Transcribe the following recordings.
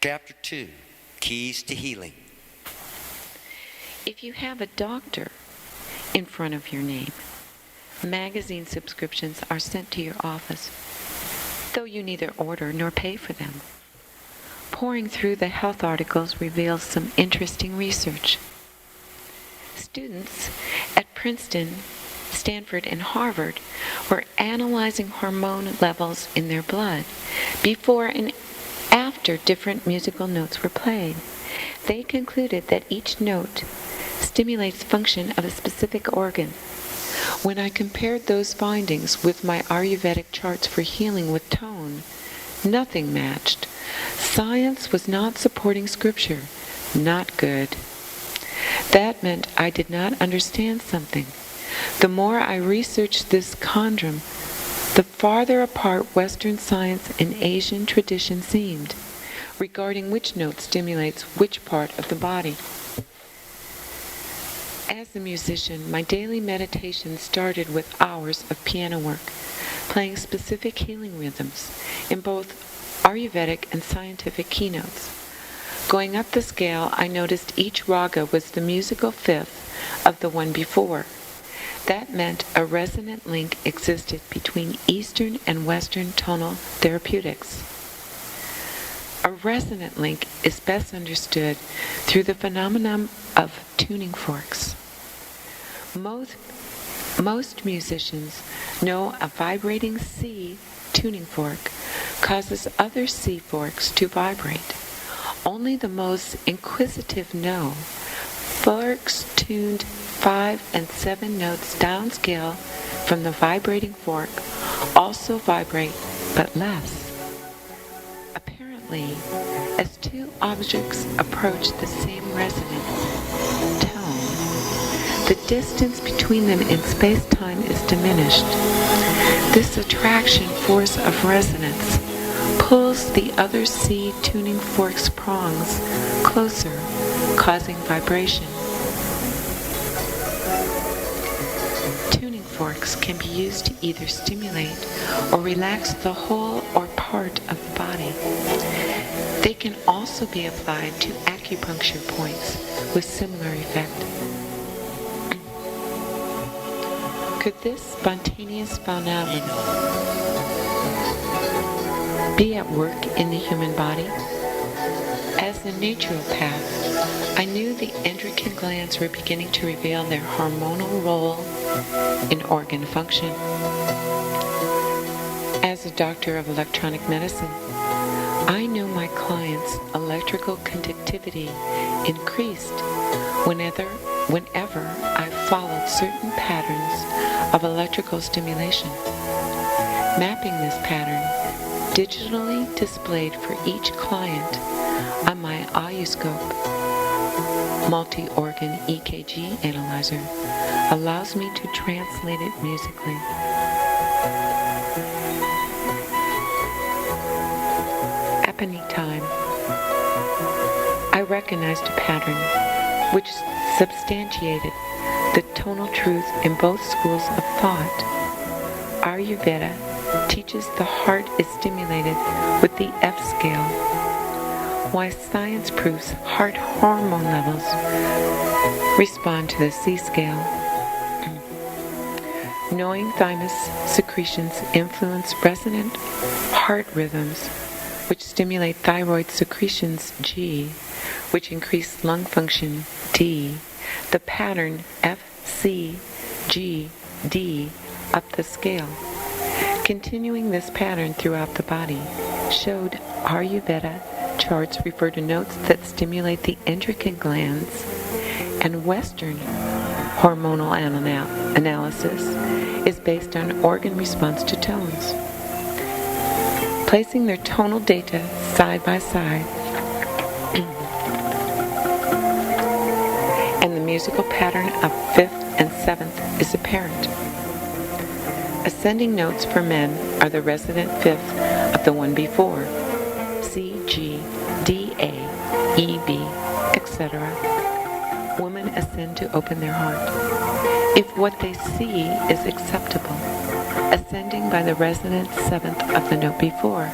Chapter 2, Keys to Healing. If you have a doctor in front of your name, magazine subscriptions are sent to your office, though you neither order nor pay for them. Pouring through the health articles reveals some interesting research. Students at Princeton, Stanford, and Harvard were analyzing hormone levels in their blood before and after different musical notes were played. They concluded that each note stimulates function of a specific organ. When I compared those findings with my Ayurvedic charts for healing with tone, nothing matched. Science was not supporting scripture. Not good. That meant I did not understand something. The more I researched this conundrum, the farther apart Western science and Asian tradition seemed, regarding which note stimulates which part of the body. As a musician, my daily meditation started with hours of piano work, playing specific healing rhythms in both Ayurvedic and scientific keynotes. Going up the scale, I noticed each raga was the musical fifth of the one before. That meant a resonant link existed between Eastern and Western tonal therapeutics. A resonant link is best understood through the phenomenon of tuning forks. Most musicians know a vibrating C tuning fork causes other C forks to vibrate. Only the most inquisitive know forks tuned 5 and 7 notes downscale from the vibrating fork also vibrate, but less. Apparently, as two objects approach the same resonance tone, the distance between them in space-time is diminished. This attraction force of resonance pulls the other C tuning fork's prongs closer, causing vibration. Tuning forks can be used to either stimulate or relax the whole or part of the body. They can also be applied to acupuncture points with similar effect. Could this spontaneous phenomenon be at work in the human body? As a naturopath, I knew the endocrine glands were beginning to reveal their hormonal role in organ function. As a doctor of electronic medicine, I knew my clients' electrical conductivity increased whenever I followed certain patterns of electrical stimulation. Mapping this pattern, digitally displayed for each client on my Ayuscope multi-organ EKG analyzer, allows me to translate it musically. Epiphany time. I recognized a pattern which substantiated the tonal truth in both schools of thought. Ayurveda teaches the heart is stimulated with the F scale, while science proves heart hormone levels respond to the C scale. Knowing thymus secretions influence resonant heart rhythms, which stimulate thyroid secretions G, which increase lung function D, the pattern F, C, G, D up the scale. Continuing this pattern throughout the body showed Ayurveda charts refer to notes that stimulate the endocrine glands, and Western hormonal analysis is based on organ response to tones. Placing their tonal data side by side and the musical pattern of 5th and 7th is apparent. Ascending notes for men are the resonant 5th of the one before, C, G, D, A, E, B, etc. Women ascend to open their heart. If what they see is acceptable, ascending by the resonant 7th of the note before,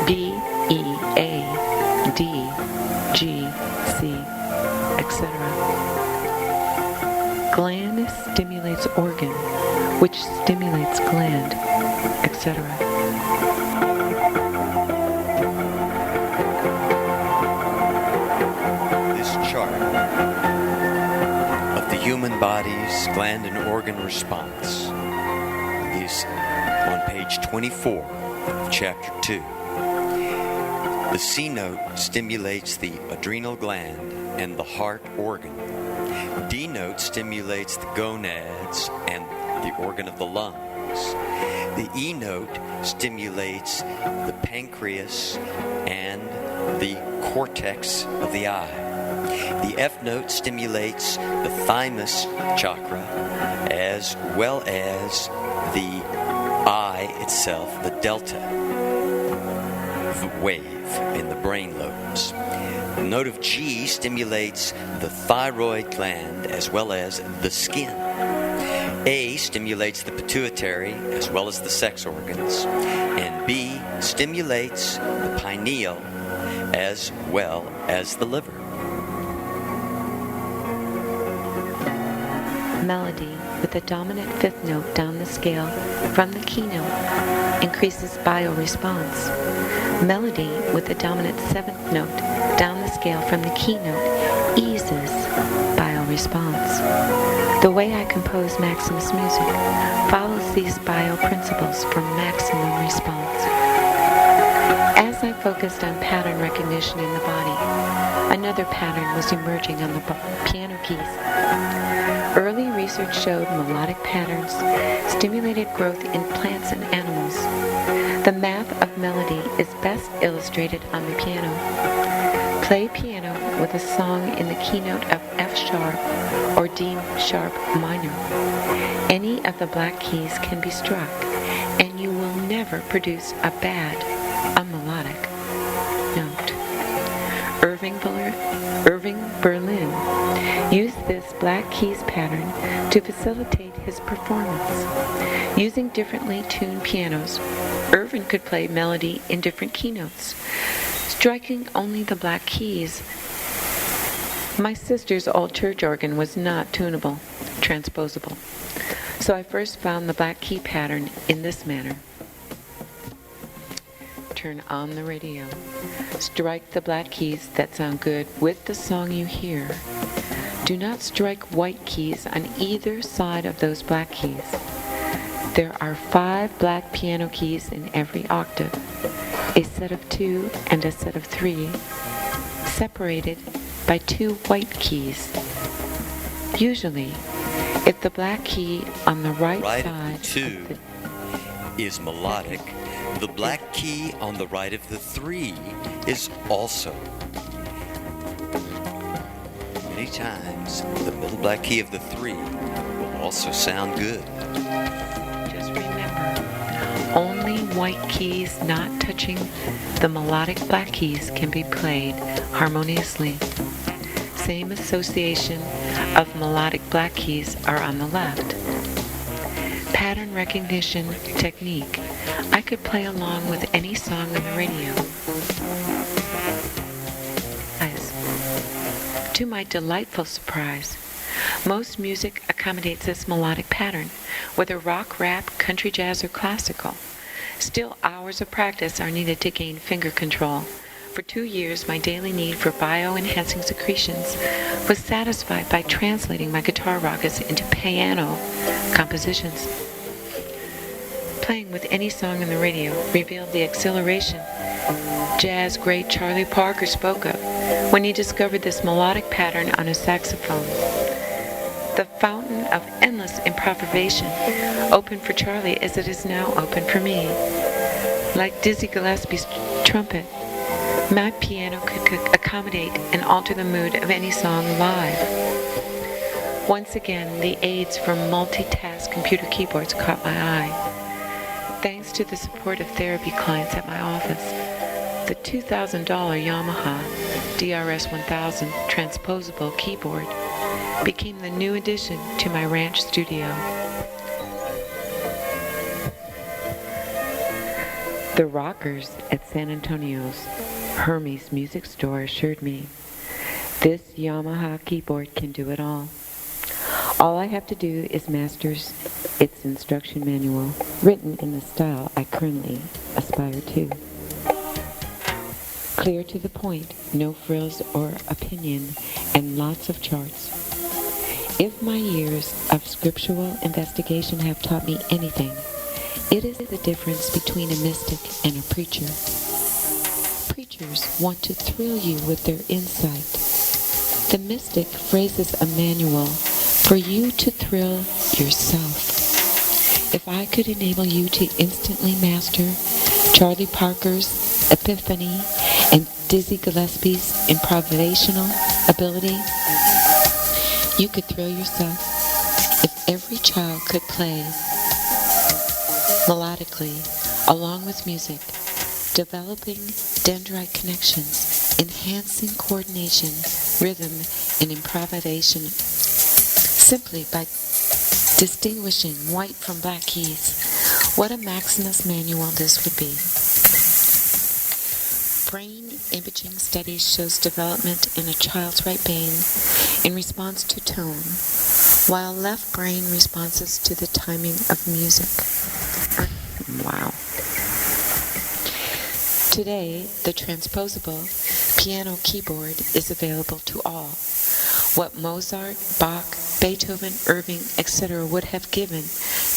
B, E, A, D, G, C, etc. Gland stimulates organ, which stimulates gland, etc. This chart of the human body's gland and organ response is on page 24 of chapter 2. The C note stimulates the adrenal gland and the heart organ. D note stimulates the gonads and the organ of the lungs. The E note stimulates the pancreas and the cortex of the eye. The F note stimulates the thymus chakra as well as the eye itself, the delta wave in the brain lobes. The note of G stimulates the thyroid gland as well as the skin. A stimulates the pituitary as well as the sex organs. And B stimulates the pineal as well as the liver. Melody with the dominant fifth note down the scale from the keynote increases bioresponse. Melody with the dominant seventh note down the scale from the keynote eases bioresponse. The way I compose Maximus music follows these bio principles for maximum response. As I focused on pattern recognition in the body, another pattern was emerging on the piano keys. Early research showed melodic patterns stimulated growth in plants and animals. The math of melody is best illustrated on the piano. Play piano with a song in the keynote of F sharp or D sharp minor. Any of the black keys can be struck, and you will never produce a bad, unmelodic note. Irving Berlin used this black keys pattern to facilitate his performance. Using differently tuned pianos, Irving could play melody in different keynotes, striking only the black keys. My sister's old church organ was not tunable, transposable, so I first found the black key pattern in this manner. Turn on the radio. Strike the black keys that sound good with the song you hear. Do not strike white keys on either side of those black keys. There are 5 black piano keys in every octave, a set of 2 and a set of 3, separated by 2 white keys. Usually, if the black key on the right side of the 2 is melodic, the black key on the right of the 3 is also. Many times, the middle black key of the 3 will also sound good. Just remember, only white keys not touching the melodic black keys can be played harmoniously. Same association of melodic black keys are on the left. Pattern recognition technique. I could play along with any song on the radio. To my delightful surprise, most music accommodates this melodic pattern, whether rock, rap, country, jazz, or classical. Still, hours of practice are needed to gain finger control. For 2 years, my daily need for bio-enhancing secretions was satisfied by translating my guitar ragas into piano compositions. Playing with any song on the radio revealed the exhilaration jazz great Charlie Parker spoke of when he discovered this melodic pattern on his saxophone. The fountain of endless improvisation opened for Charlie as it is now open for me. Like Dizzy Gillespie's trumpet, my piano could accommodate and alter the mood of any song live. Once again, the aids from multitask computer keyboards caught my eye. Thanks to the support of therapy clients at my office, the $2,000 Yamaha DRS 1000 transposable keyboard became the new addition to my ranch studio. The Rockers at San Antonio's. Hermes Music Store assured me, this Yamaha keyboard can do it all. All I have to do is master its instruction manual, written in the style I currently aspire to. Clear to the point, no frills or opinion, and lots of charts. If my years of scriptural investigation have taught me anything, it is the difference between a mystic and a preacher. Preachers want to thrill you with their insight. The mystic phrases a manual for you to thrill yourself. If I could enable you to instantly master Charlie Parker's Epiphany and Dizzy Gillespie's improvisational ability, you could thrill yourself. If every child could play melodically along with music, developing dendrite connections, enhancing coordination, rhythm, and improvisation simply by distinguishing white from black keys, what a Maximus manual this would be. Brain imaging studies shows development in a child's right brain in response to tone, while left brain responses to the timing of music. Wow. Today, the transposable piano keyboard is available to all. What Mozart, Bach, Beethoven, Irving, etc. would have given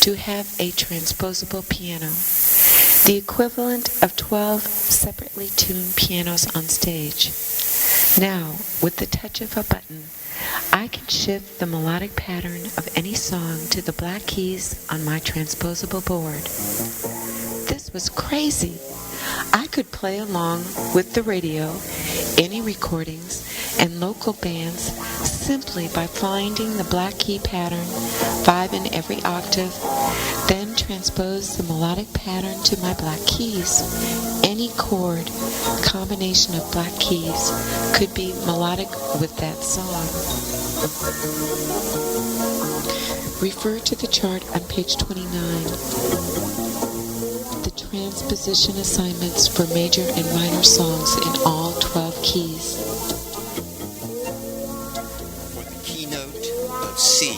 to have a transposable piano, the equivalent of 12 separately tuned pianos on stage. Now, with the touch of a button, I can shift the melodic pattern of any song to the black keys on my transposable board. This was crazy. I could play along with the radio, any recordings, and local bands simply by finding the black key pattern, 5 in every octave, then transpose the melodic pattern to my black keys. Any chord combination of black keys could be melodic with that song. Refer to the chart on page 29. The transposition assignments for major and minor songs in all 12 keys. For the keynote of C,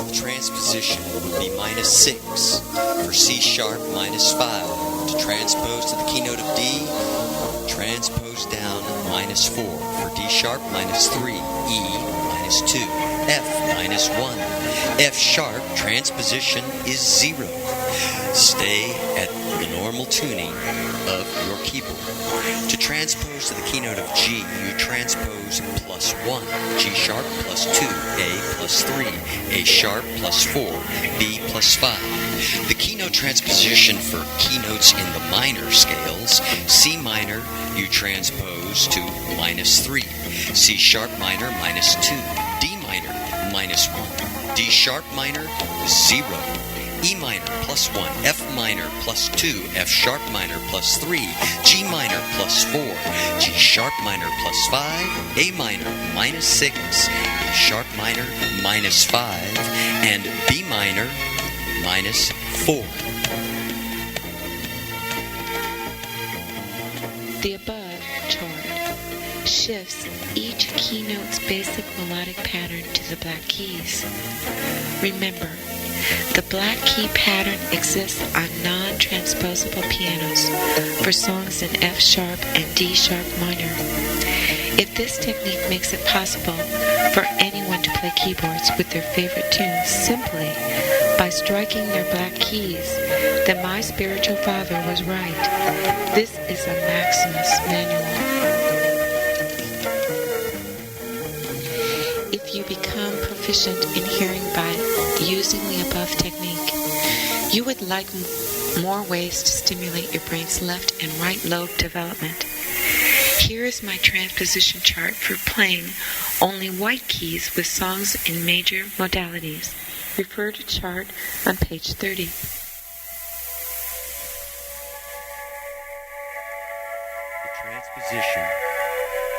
the transposition would be -6. For C sharp, -5. To transpose to the keynote of D, transpose down -4. For D sharp, -3. E, -2. F, -1. F sharp, transposition is 0. Stay at the normal tuning of your keyboard. To transpose to the keynote of G, you transpose +1, G sharp +2, A +3, A sharp +4, B +5. The keynote transposition for keynotes in the minor scales, C minor, you transpose to -3, C sharp minor -2, D minor -1, D sharp minor 0. E minor +1, F minor +2, F sharp minor +3, G minor +4, G sharp minor +5, A minor -6, A sharp minor -5, and B minor -4. The above chart shifts each keynote's basic melodic pattern to the black keys. Remember, the black key pattern exists on non-transposable pianos for songs in F sharp and D sharp minor. If this technique makes it possible for anyone to play keyboards with their favorite tunes simply by striking their black keys, then my spiritual father was right. This is a Maximus manual. If you become proficient in hearing by using the above technique, you would like more ways to stimulate your brain's left and right lobe development. Here is my transposition chart for playing only white keys with songs in major modalities. Refer to chart on page 30. The transposition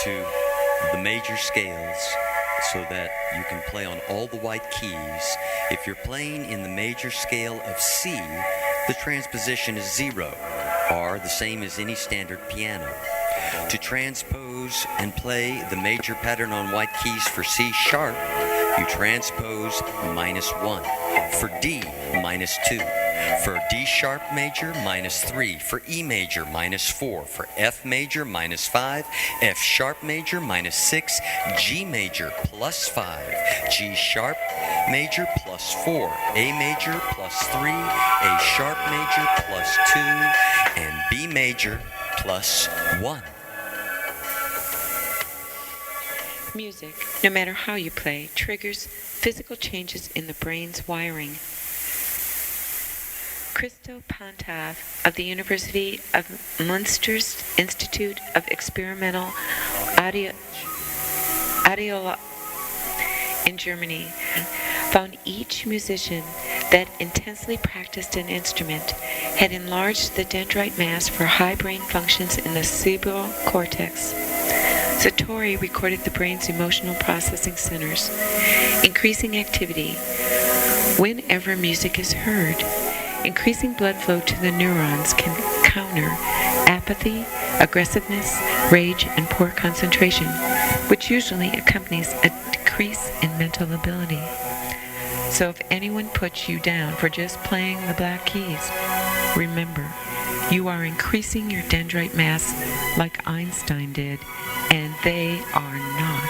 to the major scales so that you can play on all the white keys. If you're playing in the major scale of C, the transposition is 0, or the same as any standard piano. To transpose and play the major pattern on white keys for C sharp, you transpose -1. For D, -2. For D sharp major, -3. For E major, -4. For F major, -5. F sharp major, -6. G major, +5. G sharp major, +4. A major, +3. A sharp major, +2. And B major, +1. Music, no matter how you play, triggers physical changes in the brain's wiring. Christo Pantav of the University of Munster's Institute of Experimental Audio in Germany found each musician that intensely practiced an instrument had enlarged the dendrite mass for high brain functions in the cerebral cortex. Satori recorded the brain's emotional processing centers, increasing activity whenever music is heard. Increasing blood flow to the neurons can counter apathy, aggressiveness, rage, and poor concentration, which usually accompanies a decrease in mental ability. So if anyone puts you down for just playing the black keys, remember, you are increasing your dendrite mass like Einstein did, and they are not.